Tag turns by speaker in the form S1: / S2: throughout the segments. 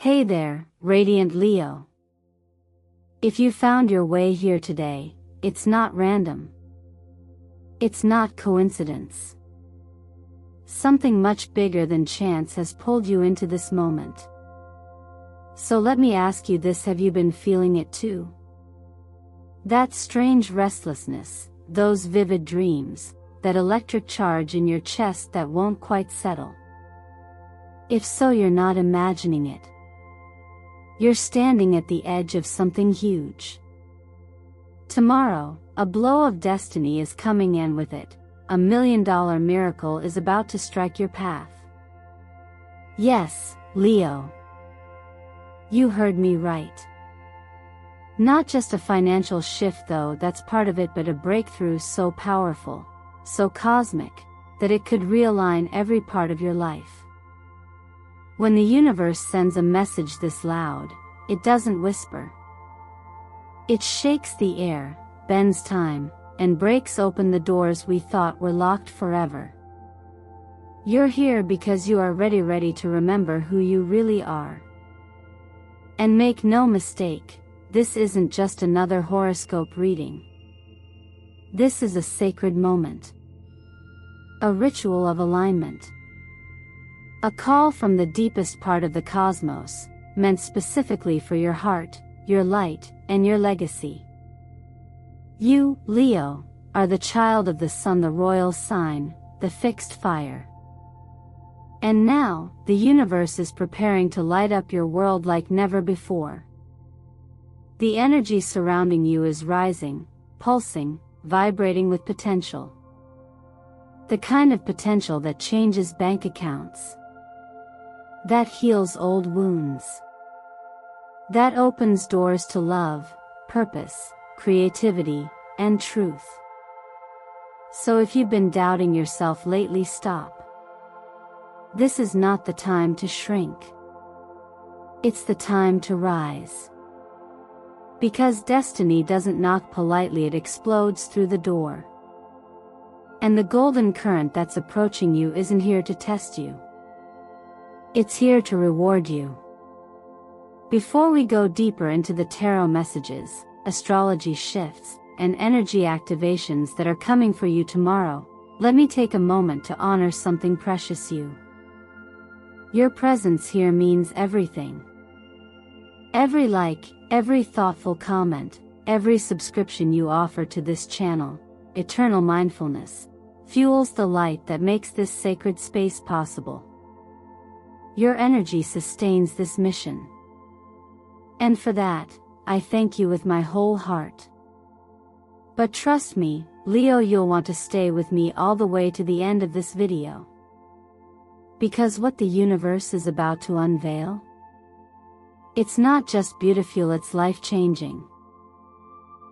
S1: Hey there, Radiant Leo. If you found your way here today, it's not random. It's not coincidence. Something much bigger than chance has pulled you into this moment. So let me ask you this: have you been feeling it too? That strange restlessness, those vivid dreams, that electric charge in your chest that won't quite settle. If so, you're not imagining it. You're standing at the edge of something huge. Tomorrow, a blow of destiny is coming, and with it, $1 million miracle is about to strike your path. Yes, Leo. You heard me right. Not just a financial shift though, that's part of it, but a breakthrough so powerful, so cosmic, that it could realign every part of your life. When the universe sends a message this loud, it doesn't whisper. It shakes the air, bends time, and breaks open the doors we thought were locked forever. You're here because you are ready to remember who you really are. And make no mistake, this isn't just another horoscope reading. This is a sacred moment. A ritual of alignment. A call from the deepest part of the cosmos, meant specifically for your heart, your light, and your legacy. You, Leo, are the child of the sun, the royal sign, the fixed fire. And now, the universe is preparing to light up your world like never before. The energy surrounding you is rising, pulsing, vibrating with potential. The kind of potential that changes bank accounts. That heals old wounds. That opens doors to love, purpose, creativity, and truth. So if you've been doubting yourself lately, stop. This is not the time to shrink. It's the time to rise. Because destiny doesn't knock politely, it explodes through the door. And the golden current that's approaching you isn't here to test you. It's here to reward you. Before we go deeper into the tarot messages, astrology shifts, and energy activations that are coming for you tomorrow, let me take a moment to honor something precious. Your presence here means everything. Every like, every thoughtful comment, every subscription you offer to this channel, eternal mindfulness, fuels the light that makes this sacred space possible. Your energy sustains this mission. And for that, I thank you with my whole heart. But trust me, Leo, you'll want to stay with me all the way to the end of this video. Because what the universe is about to unveil, it's not just beautiful, it's life-changing.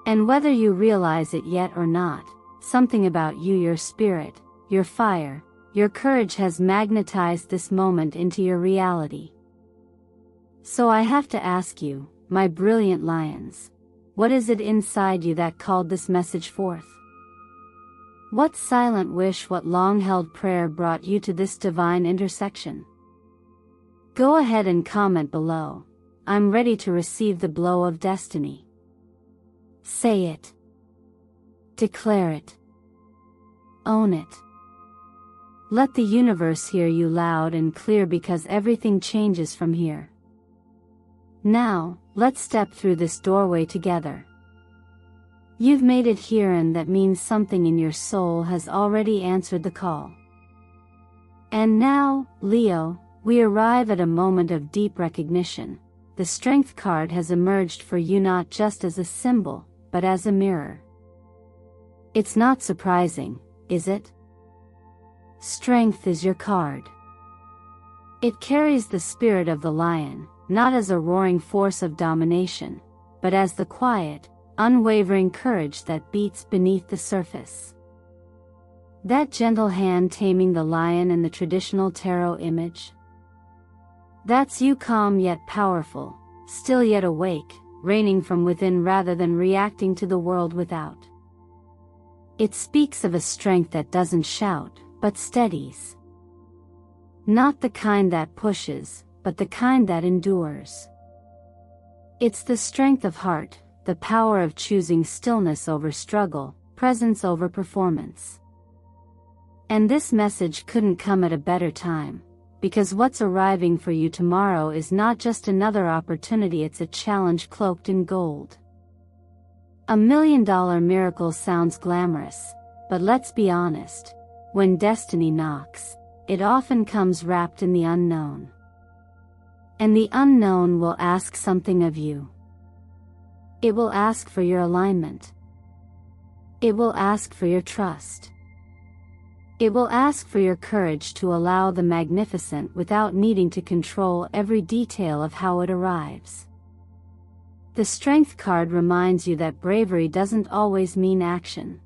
S1: And whether you realize it yet or not, something about you, your spirit, your fire, your courage has magnetized this moment into your reality. So I have to ask you, my brilliant lions, what is it inside you that called this message forth? What silent wish, what long-held prayer brought you to this divine intersection? Go ahead and comment below. I'm ready to receive the blow of destiny. Say it. Declare it. Own it. Let the universe hear you loud and clear, because everything changes from here. Now, let's step through this doorway together. You've made it here, and that means something in your soul has already answered the call. And now, Leo, we arrive at a moment of deep recognition. The Strength card has emerged for you, not just as a symbol, but as a mirror. It's not surprising, is it? Strength is your card. It carries the spirit of the lion, not as a roaring force of domination, but as the quiet, unwavering courage that beats beneath the surface. That gentle hand taming the lion in the traditional tarot image. That's you, calm yet powerful, still yet awake, reigning from within rather than reacting to the world without. It speaks of a strength that doesn't shout, but steadies. Not the kind that pushes, but the kind that endures. It's the strength of heart, the power of choosing stillness over struggle, presence over performance. And this message couldn't come at a better time, because what's arriving for you tomorrow is not just another opportunity, it's a challenge cloaked in gold. $1 million miracle sounds glamorous, but let's be honest, when destiny knocks, it often comes wrapped in the unknown. And the unknown will ask something of you. It will ask for your alignment. It will ask for your trust. It will ask for your courage to allow the magnificent without needing to control every detail of how it arrives. The Strength card reminds you that bravery doesn't always mean action.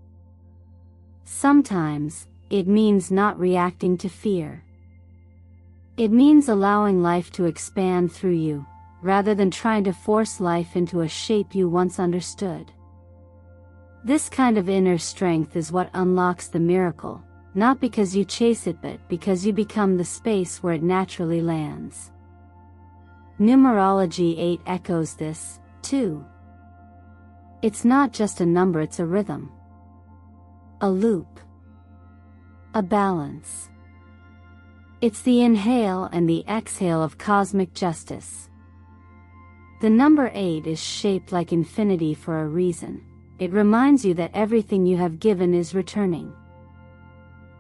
S1: Sometimes, it means not reacting to fear. It means allowing life to expand through you, rather than trying to force life into a shape you once understood. This kind of inner strength is what unlocks the miracle, not because you chase it but because you become the space where it naturally lands. Numerology 8 echoes this, too. It's not just a number, it's a rhythm. A loop. A balance. It's the inhale and the exhale of cosmic justice. The number 8 is shaped like infinity for a reason. It reminds you that everything you have given is returning.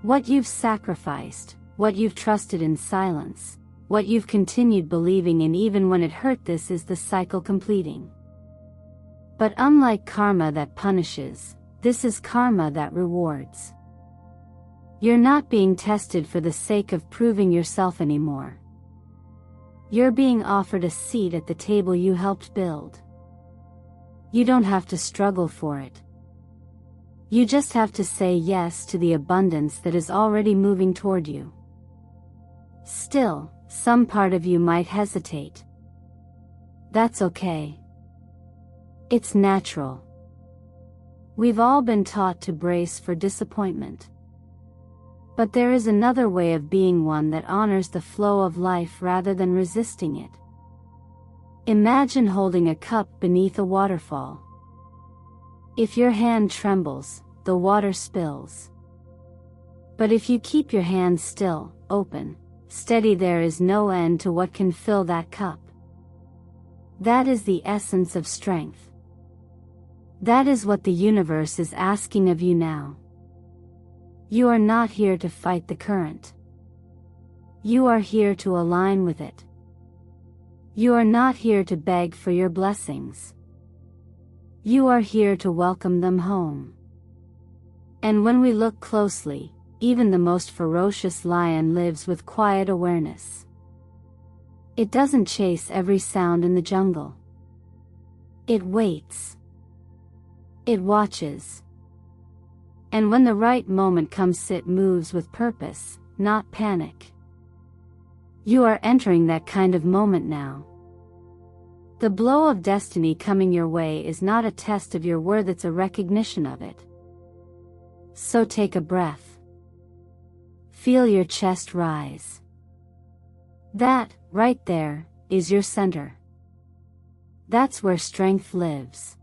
S1: What you've sacrificed, what you've trusted in silence, what you've continued believing in even when it hurt, this is the cycle completing. But unlike karma that punishes, this is karma that rewards. You're not being tested for the sake of proving yourself anymore. You're being offered a seat at the table you helped build. You don't have to struggle for it. You just have to say yes to the abundance that is already moving toward you. Still, some part of you might hesitate. That's okay. It's natural. We've all been taught to brace for disappointment. But there is another way of being, one that honors the flow of life rather than resisting it. Imagine holding a cup beneath a waterfall. If your hand trembles, the water spills. But if you keep your hand still, open, steady, there is no end to what can fill that cup. That is the essence of strength. That is what the universe is asking of you now. You are not here to fight the current. You are here to align with it. You are not here to beg for your blessings. You are here to welcome them home. And when we look closely, even the most ferocious lion lives with quiet awareness. It doesn't chase every sound in the jungle. It waits. It watches. And when the right moment comes, it moves with purpose, not panic. You are entering that kind of moment now. The blow of destiny coming your way is not a test of your worth, it's a recognition of it. So take a breath. Feel your chest rise. That, right there, is your center. That's where strength lives.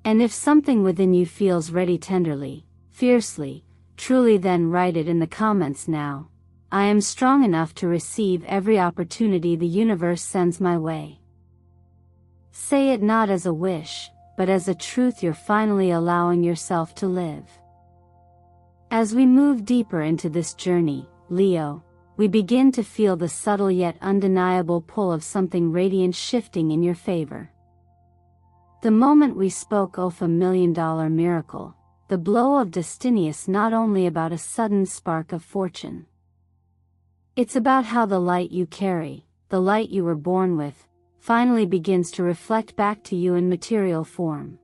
S1: And if something within you feels ready tenderly, fiercely, truly, then write it in the comments now. I am strong enough to receive every opportunity the universe sends my way. Say it not as a wish, but as a truth you're finally allowing yourself to live. As we move deeper into this journey, Leo, we begin to feel the subtle yet undeniable pull of something radiant shifting in your favor. The moment we spoke of $1 million miracle, the blow of destiny is not only about a sudden spark of fortune. It's about how the light you carry, the light you were born with, finally begins to reflect back to you in material form.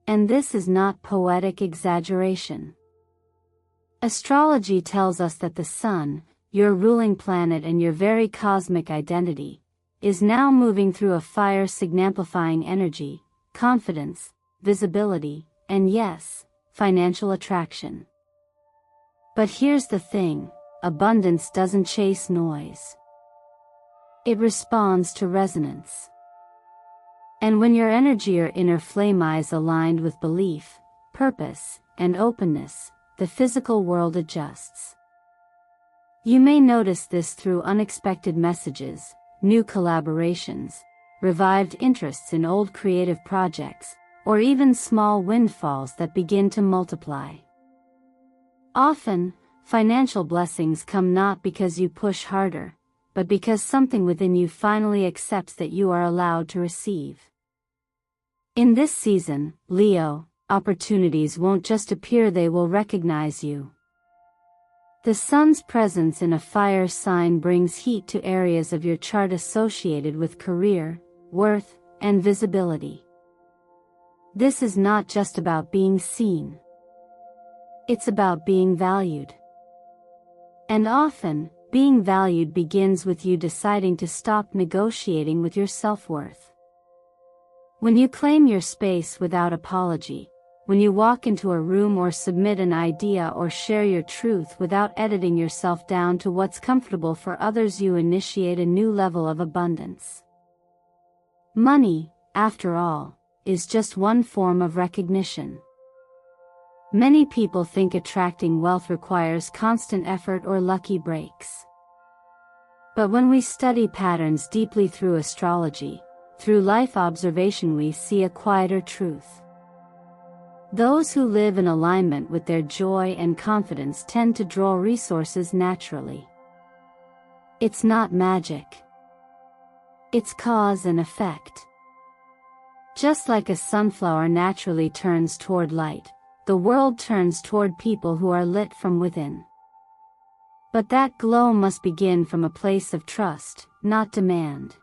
S1: And this is not poetic exaggeration. Astrology tells us that the sun, your ruling planet and your very cosmic identity, is now moving through a fire signifying energy, confidence, visibility, and yes, financial attraction. But here's the thing, abundance doesn't chase noise. It responds to resonance. And when your energy or inner flame is aligned with belief, purpose, and openness, the physical world adjusts. You may notice this through unexpected messages, new collaborations, revived interests in old creative projects, or even small windfalls that begin to multiply. Often, financial blessings come not because you push harder, but because something within you finally accepts that you are allowed to receive. In this season, Leo, opportunities won't just appear, they will recognize you. The sun's presence in a fire sign brings heat to areas of your chart associated with career, worth, and visibility. This is not just about being seen. It's about being valued. And often, being valued begins with you deciding to stop negotiating with your self-worth. When you claim your space without apology, when you walk into a room or submit an idea or share your truth without editing yourself down to what's comfortable for others, you initiate a new level of abundance. Money, after all, is just one form of recognition. Many people think attracting wealth requires constant effort or lucky breaks. But when we study patterns deeply through astrology, through life observation, we see a quieter truth. Those who live in alignment with their joy and confidence tend to draw resources naturally. It's not magic. It's cause and effect. Just like a sunflower naturally turns toward light, the world turns toward people who are lit from within. But that glow must begin from a place of trust, not demand.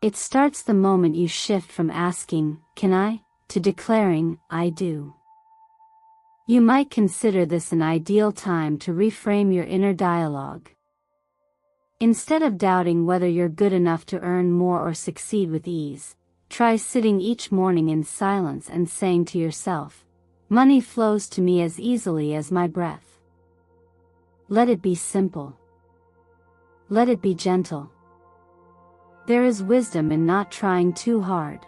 S1: It starts the moment you shift from asking, "Can I?" to declaring, "I do." You might consider this an ideal time to reframe your inner dialogue. Instead of doubting whether you're good enough to earn more or succeed with ease, try sitting each morning in silence and saying to yourself, "Money flows to me as easily as my breath." Let it be simple. Let it be gentle. There is wisdom in not trying too hard.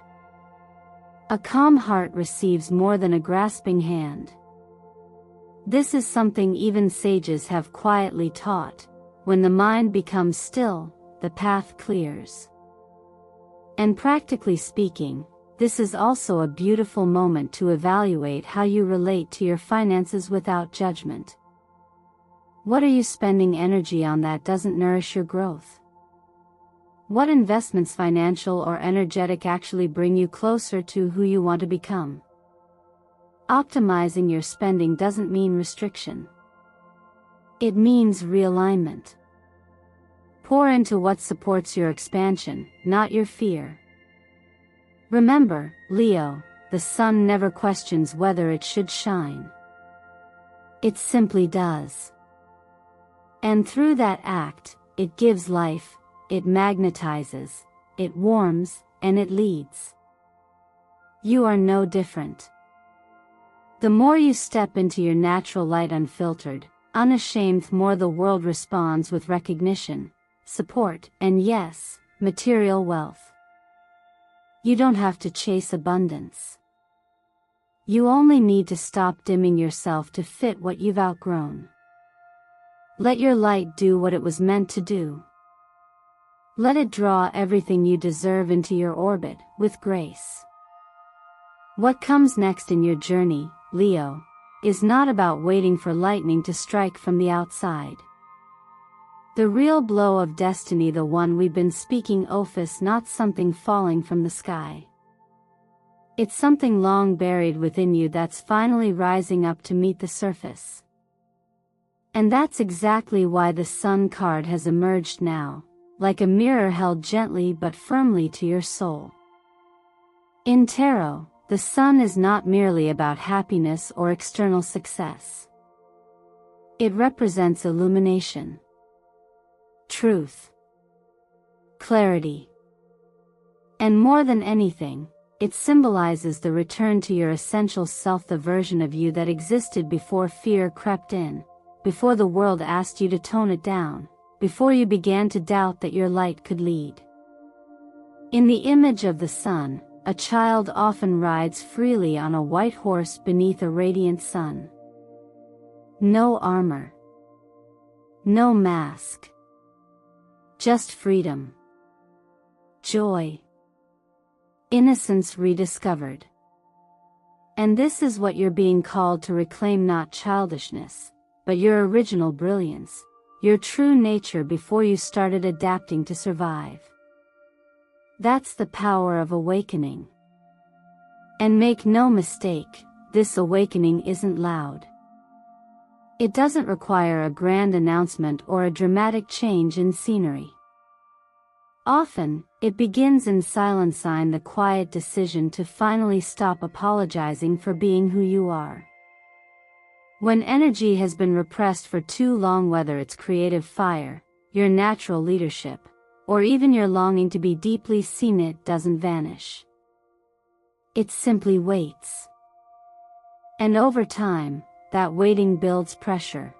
S1: A calm heart receives more than a grasping hand. This is something even sages have quietly taught. When the mind becomes still, the path clears. And practically speaking, this is also a beautiful moment to evaluate how you relate to your finances without judgment. What are you spending energy on that doesn't nourish your growth? What investments, financial or energetic, actually bring you closer to who you want to become? Optimizing your spending doesn't mean restriction. It means realignment. Pour into what supports your expansion, not your fear. Remember, Leo, the sun never questions whether it should shine. It simply does. And through that act, it gives life. It magnetizes, it warms, and it leads. You are no different. The more you step into your natural light unfiltered, unashamed, the more the world responds with recognition, support, and yes, material wealth. You don't have to chase abundance. You only need to stop dimming yourself to fit what you've outgrown. Let your light do what it was meant to do. Let it draw everything you deserve into your orbit, with grace. What comes next in your journey, Leo, is not about waiting for lightning to strike from the outside. The real blow of destiny, the one we've been speaking of, is not something falling from the sky. It's something long buried within you that's finally rising up to meet the surface. And that's exactly why the Sun card has emerged now, like a mirror held gently but firmly to your soul. In tarot, the sun is not merely about happiness or external success. It represents illumination, truth, clarity. And more than anything, it symbolizes the return to your essential self, the version of you that existed before fear crept in, before the world asked you to tone it down, before you began to doubt that your light could lead. In the image of the sun, a child often rides freely on a white horse beneath a radiant sun. No armor. No mask. Just freedom. Joy. Innocence rediscovered. And this is what you're being called to reclaim: not childishness, but your original brilliance, your true nature before you started adapting to survive. That's the power of awakening. And make no mistake, this awakening isn't loud. It doesn't require a grand announcement or a dramatic change in scenery. Often, it begins in silencing the quiet decision to finally stop apologizing for being who you are. When energy has been repressed for too long, whether it's creative fire, your natural leadership, or even your longing to be deeply seen, it doesn't vanish. It simply waits. And over time, that waiting builds pressure.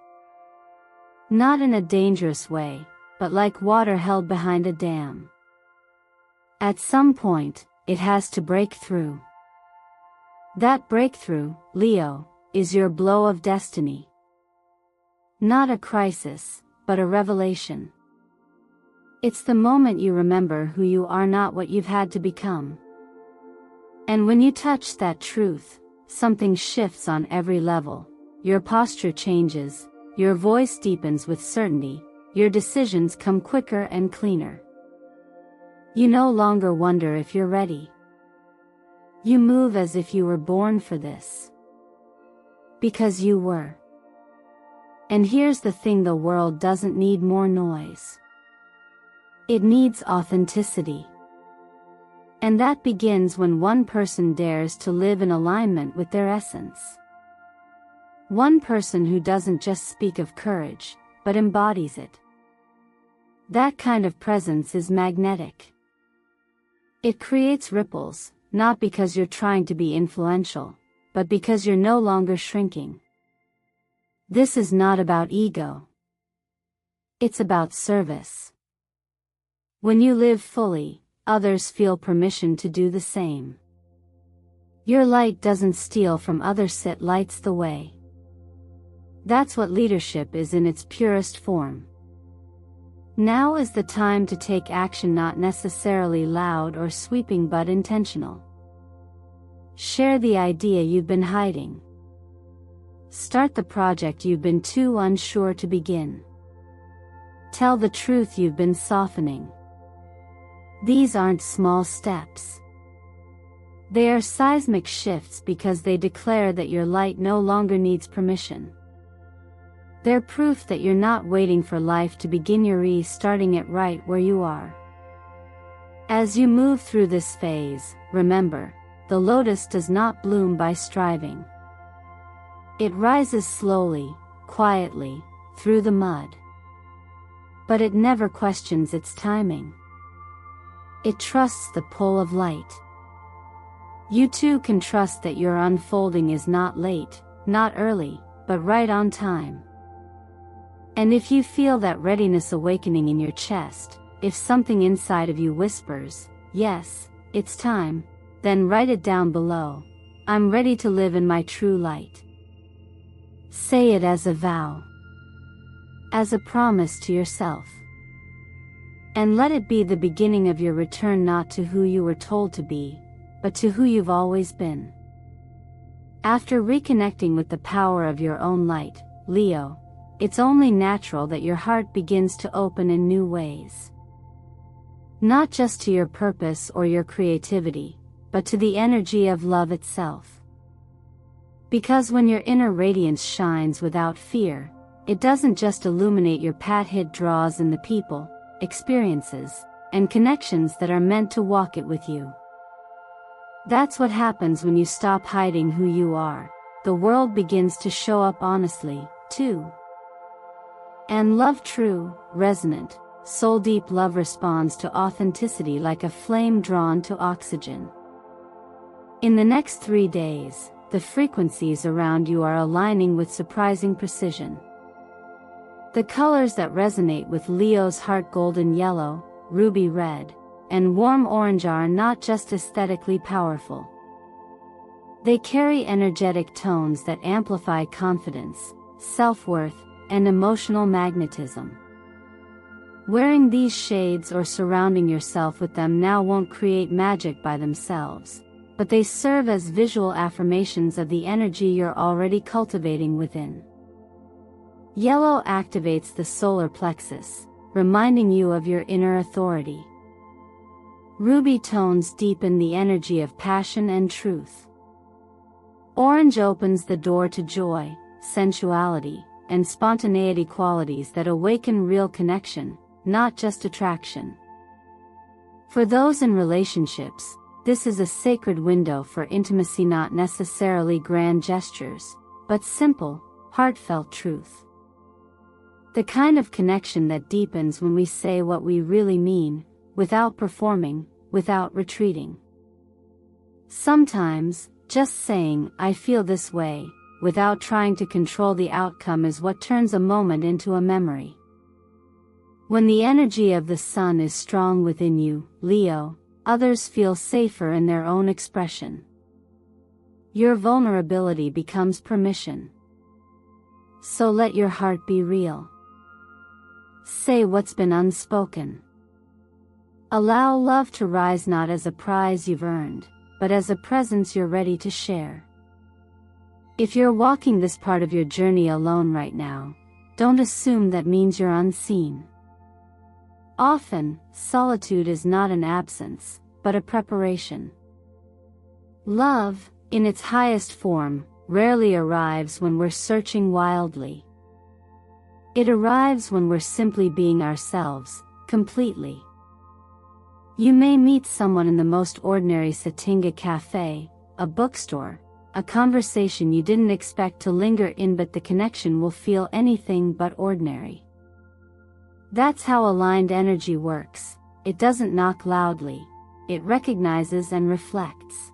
S1: Not in a dangerous way, but like water held behind a dam. At some point, it has to break through. That breakthrough, Leo, is your blow of destiny. Not a crisis, but a revelation. It's the moment you remember who you are, not what you've had to become. And when you touch that truth, something shifts on every level. Your posture changes, your voice deepens with certainty, your decisions come quicker and cleaner. You no longer wonder if you're ready. You move as if you were born for this. Because you were. And here's the thing: the world doesn't need more noise. It needs authenticity. And that begins when one person dares to live in alignment with their essence. One person who doesn't just speak of courage, but embodies it. That kind of presence is magnetic. It creates ripples, not because you're trying to be influential, but because you're no longer shrinking. This is not about ego. It's about service. When you live fully, others feel permission to do the same. Your light doesn't steal from others, it lights the way. That's what leadership is in its purest form. Now is the time to take action, not necessarily loud or sweeping, but intentional. Share the idea you've been hiding. Start the project you've been too unsure to begin. Tell the truth you've been softening. These aren't small steps. They are seismic shifts because they declare that your light no longer needs permission. They're proof that you're not waiting for life to begin, you're starting it right where you are. As you move through this phase, remember, the lotus does not bloom by striving. It rises slowly, quietly, through the mud. But it never questions its timing. It trusts the pull of light. You too can trust that your unfolding is not late, not early, but right on time. And if you feel that readiness awakening in your chest, if something inside of you whispers, yes, it's time, then write it down below. I'm ready to live in my true light. Say it as a vow. As a promise to yourself. And let it be the beginning of your return, not to who you were told to be, but to who you've always been. After reconnecting with the power of your own light, Leo, it's only natural that your heart begins to open in new ways. Not just to your purpose or your creativity, but to the energy of love itself. Because when your inner radiance shines without fear, it doesn't just illuminate your path, it draws in the people, experiences, and connections that are meant to walk it with you. That's what happens when you stop hiding who you are. The world begins to show up honestly, too. And love, true, resonant, soul-deep love responds to authenticity like a flame drawn to oxygen. In the next 3 days, the frequencies around you are aligning with surprising precision. The colors that resonate with Leo's heart: golden yellow, ruby red, and warm orange are not just aesthetically powerful. They carry energetic tones that amplify confidence, self-worth, and emotional magnetism. Wearing these shades or surrounding yourself with them now won't create magic by themselves, but they serve as visual affirmations of the energy you're already cultivating within. Yellow activates the solar plexus, reminding you of your inner authority. Ruby tones deepen the energy of passion and truth. Orange opens the door to joy, sensuality, and spontaneity, qualities that awaken real connection, not just attraction. For those in relationships, this is a sacred window for intimacy, not necessarily grand gestures, but simple, heartfelt truth. The kind of connection that deepens when we say what we really mean, without performing, without retreating. Sometimes, just saying, "I feel this way," without trying to control the outcome, is what turns a moment into a memory. When the energy of the sun is strong within you, Leo, others feel safer in their own expression. Your vulnerability becomes permission. So let your heart be real. Say what's been unspoken. Allow love to rise, not as a prize you've earned, but as a presence you're ready to share. If you're walking this part of your journey alone right now, don't assume that means you're unseen. Often, solitude is not an absence, but a preparation. Love, in its highest form, rarely arrives when we're searching wildly. It arrives when we're simply being ourselves, completely. You may meet someone in the most ordinary setting: a cafe, a bookstore, a conversation you didn't expect to linger in, but the connection will feel anything but ordinary. That's how aligned energy works. It doesn't knock loudly, it recognizes and reflects.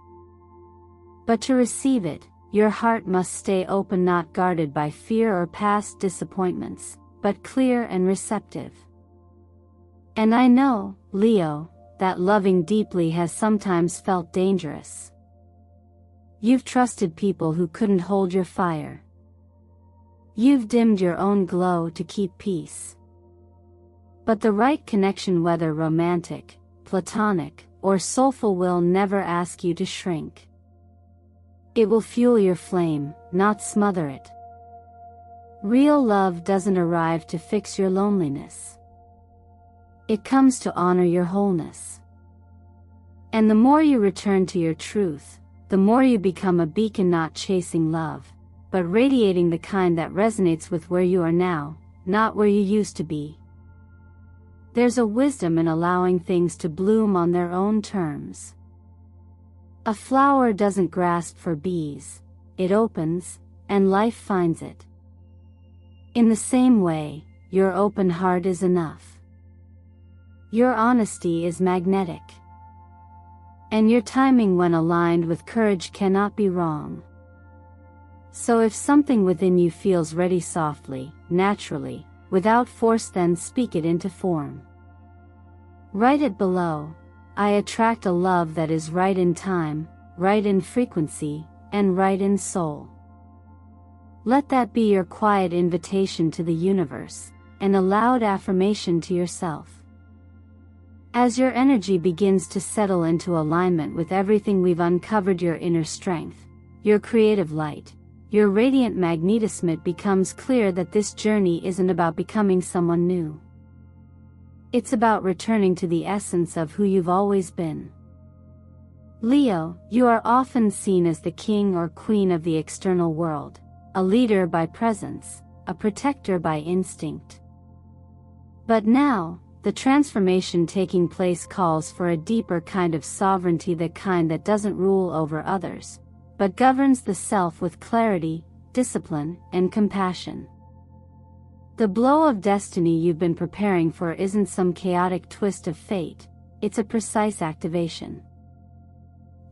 S1: But to receive it, your heart must stay open, not guarded by fear or past disappointments, but clear and receptive. And I know, Leo, that loving deeply has sometimes felt dangerous. You've trusted people who couldn't hold your fire. You've dimmed your own glow to keep peace. But the right connection, whether romantic, platonic, or soulful, will never ask you to shrink. It will fuel your flame, not smother it. Real love doesn't arrive to fix your loneliness. It comes to honor your wholeness. And the more you return to your truth, the more you become a beacon, not chasing love, but radiating the kind that resonates with where you are now, not where you used to be. There's a wisdom in allowing things to bloom on their own terms. A flower doesn't grasp for bees, it opens, and life finds it. In the same way, your open heart is enough. Your honesty is magnetic. And your timing, when aligned with courage, cannot be wrong. So if something within you feels ready, softly, naturally, without force, then speak it into form. Write it below: I attract a love that is right in time, right in frequency, and right in soul. Let that be your quiet invitation to the universe, and a loud affirmation to yourself. As your energy begins to settle into alignment with everything we've uncovered, your inner strength, your creative light, your radiant magnetism, it becomes clear that this journey isn't about becoming someone new. It's about returning to the essence of who you've always been. Leo, you are often seen as the king or queen of the external world, a leader by presence, a protector by instinct. But now, the transformation taking place calls for a deeper kind of sovereignty, the kind that doesn't rule over others, but governs the self with clarity, discipline, and compassion. The blow of destiny you've been preparing for isn't some chaotic twist of fate, it's a precise activation.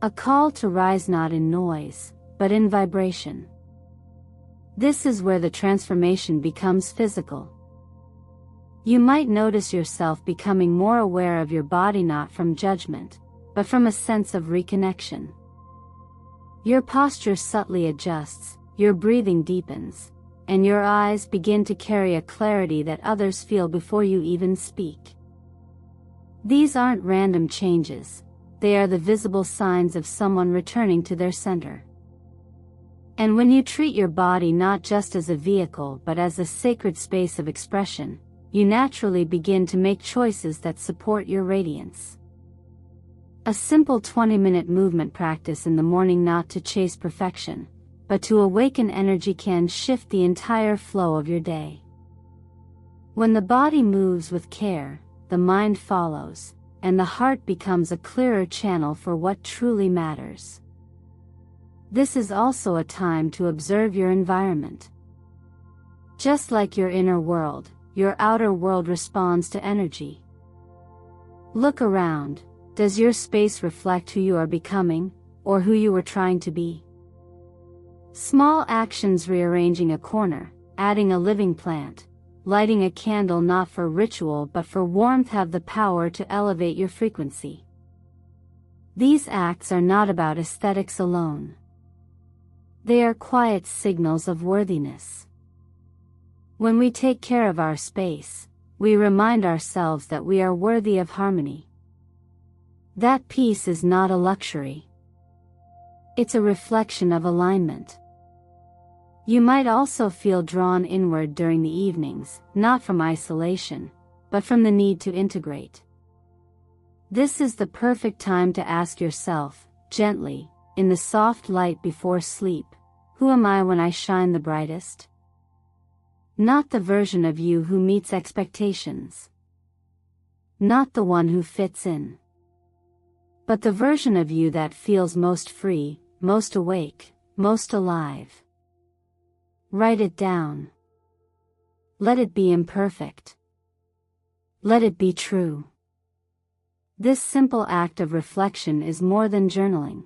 S1: A call to rise, not in noise, but in vibration. This is where the transformation becomes physical. You might notice yourself becoming more aware of your body, not from judgment, but from a sense of reconnection. Your posture subtly adjusts, your breathing deepens, and your eyes begin to carry a clarity that others feel before you even speak. These aren't random changes, they are the visible signs of someone returning to their center. And when you treat your body not just as a vehicle but as a sacred space of expression, you naturally begin to make choices that support your radiance. A simple 20-minute movement practice in the morning, not to chase perfection, but to awaken energy, can shift the entire flow of your day. When the body moves with care, the mind follows, and the heart becomes a clearer channel for what truly matters. This is also a time to observe your environment. Just like your inner world, your outer world responds to energy. Look around. Does your space reflect who you are becoming, or who you were trying to be? Small actions, rearranging a corner, adding a living plant, lighting a candle, not for ritual but for warmth, have the power to elevate your frequency. These acts are not about aesthetics alone. They are quiet signals of worthiness. When we take care of our space, we remind ourselves that we are worthy of harmony. That peace is not a luxury. It's a reflection of alignment. You might also feel drawn inward during the evenings, not from isolation, but from the need to integrate. This is the perfect time to ask yourself, gently, in the soft light before sleep, who am I when I shine the brightest? Not the version of you who meets expectations. Not the one who fits in. But the version of you that feels most free, most awake, most alive. Write it down. Let it be imperfect. Let it be true. This simple act of reflection is more than journaling.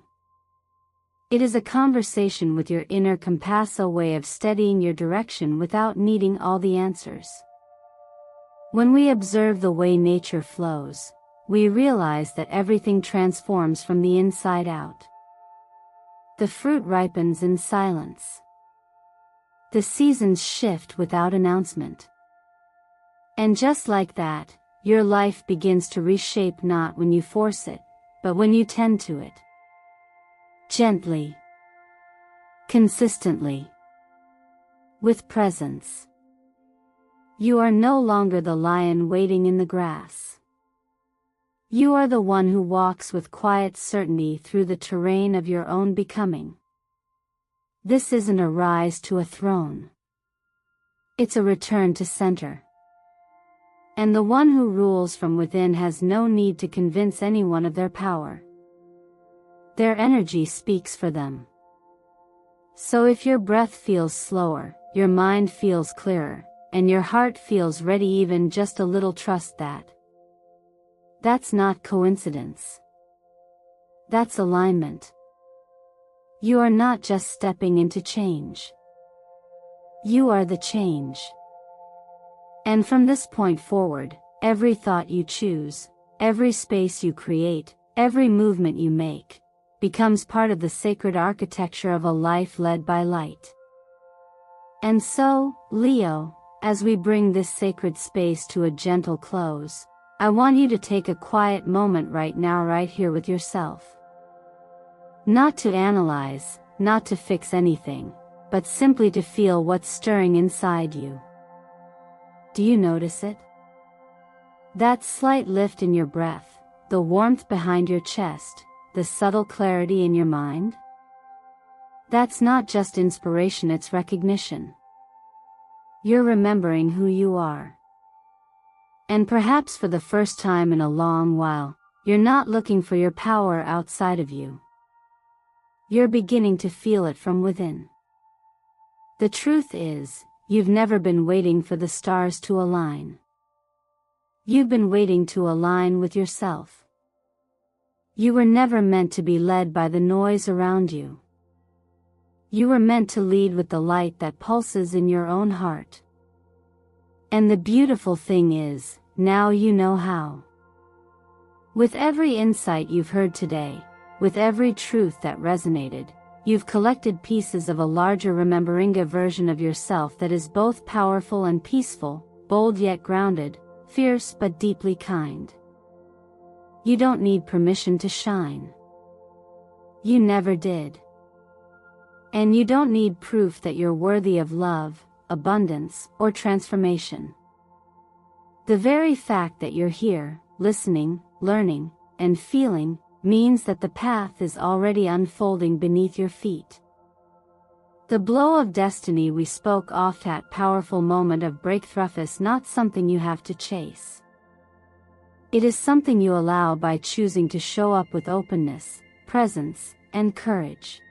S1: It is a conversation with your inner compass, a way of steadying your direction without needing all the answers. When we observe the way nature flows, we realize that everything transforms from the inside out. The fruit ripens in silence. The seasons shift without announcement. And just like that, your life begins to reshape, not when you force it, but when you tend to it. Gently. Consistently. With presence. You are no longer the lion waiting in the grass. You are the one who walks with quiet certainty through the terrain of your own becoming. This isn't a rise to a throne. It's a return to center. And the one who rules from within has no need to convince anyone of their power. Their energy speaks for them. So if your breath feels slower, your mind feels clearer, and your heart feels ready, even just a little, trust that. That's not coincidence. That's alignment. You are not just stepping into change. You are the change. And from this point forward, every thought you choose, every space you create, every movement you make, becomes part of the sacred architecture of a life led by light. And so, Leo, as we bring this sacred space to a gentle close, I want you to take a quiet moment right now, right here with yourself. Not to analyze, not to fix anything, but simply to feel what's stirring inside you. Do you notice it? That slight lift in your breath, the warmth behind your chest, the subtle clarity in your mind? That's not just inspiration, it's recognition. You're remembering who you are. And perhaps for the first time in a long while, you're not looking for your power outside of you. You're beginning to feel it from within. The truth is, you've never been waiting for the stars to align. You've been waiting to align with yourself. You were never meant to be led by the noise around you. You were meant to lead with the light that pulses in your own heart. And the beautiful thing is, now you know how. With every insight you've heard today, with every truth that resonated, you've collected pieces of a larger rememberinga version of yourself that is both powerful and peaceful, bold yet grounded, fierce but deeply kind. You don't need permission to shine. You never did. And you don't need proof that you're worthy of love, abundance, or transformation. The very fact that you're here, listening, learning, and feeling, means that the path is already unfolding beneath your feet. The blow of destiny we spoke of, that powerful moment of breakthrough, is not something you have to chase. It is something you allow by choosing to show up with openness, presence, and courage.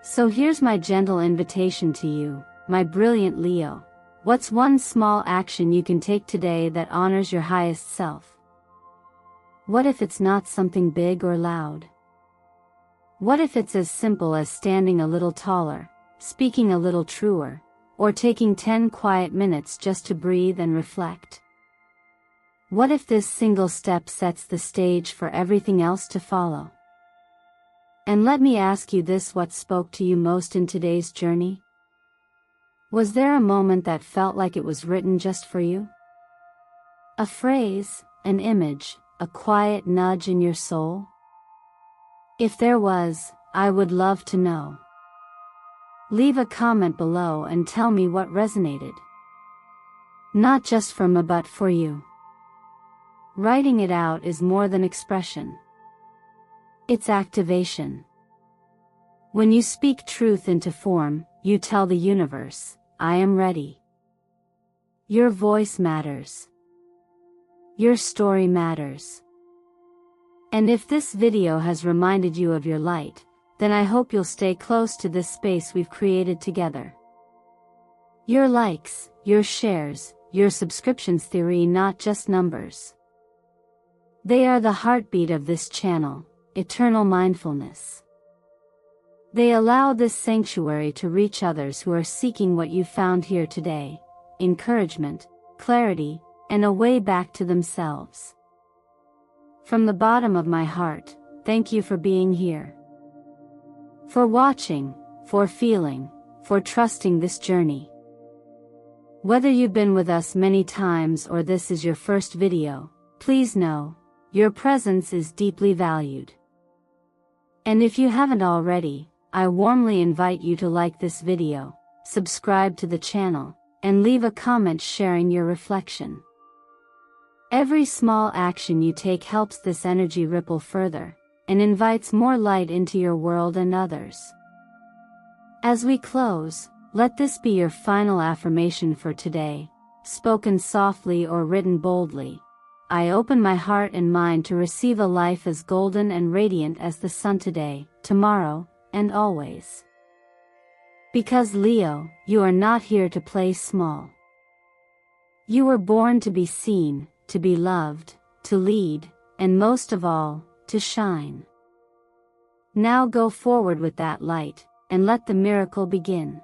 S1: So here's my gentle invitation to you, my brilliant Leo. What's one small action you can take today that honors your highest self? What if it's not something big or loud? What if it's as simple as standing a little taller, speaking a little truer, or taking 10 quiet minutes just to breathe and reflect? What if this single step sets the stage for everything else to follow? And let me ask you this: what spoke to you most in today's journey? Was there a moment that felt like it was written just for you? A phrase, an image, a quiet nudge in your soul? If there was, I would love to know. Leave a comment below and tell me what resonated. Not just from me, but for you. Writing it out is more than expression. It's activation. When you speak truth into form, you tell the universe, I am ready. Your voice matters. Your story matters. And if this video has reminded you of your light, then I hope you'll stay close to this space we've created together. Your likes, your shares, your subscriptions, theory, not just numbers. They are the heartbeat of this channel, eternal mindfulness. They allow this sanctuary to reach others who are seeking what you found here today: encouragement, clarity, and a way back to themselves. From the bottom of my heart, thank you for being here. For watching, for feeling, for trusting this journey. Whether you've been with us many times or this is your first video, please know, your presence is deeply valued. And if you haven't already, I warmly invite you to like this video, subscribe to the channel, and leave a comment sharing your reflection. Every small action you take helps this energy ripple further, and invites more light into your world and others. As we close, let this be your final affirmation for today, spoken softly or written boldly. I open my heart and mind to receive a life as golden and radiant as the sun today, tomorrow, and always. Because Leo, you are not here to play small. You were born to be seen, to be loved, to lead, and most of all, to shine. Now go forward with that light, and let the miracle begin.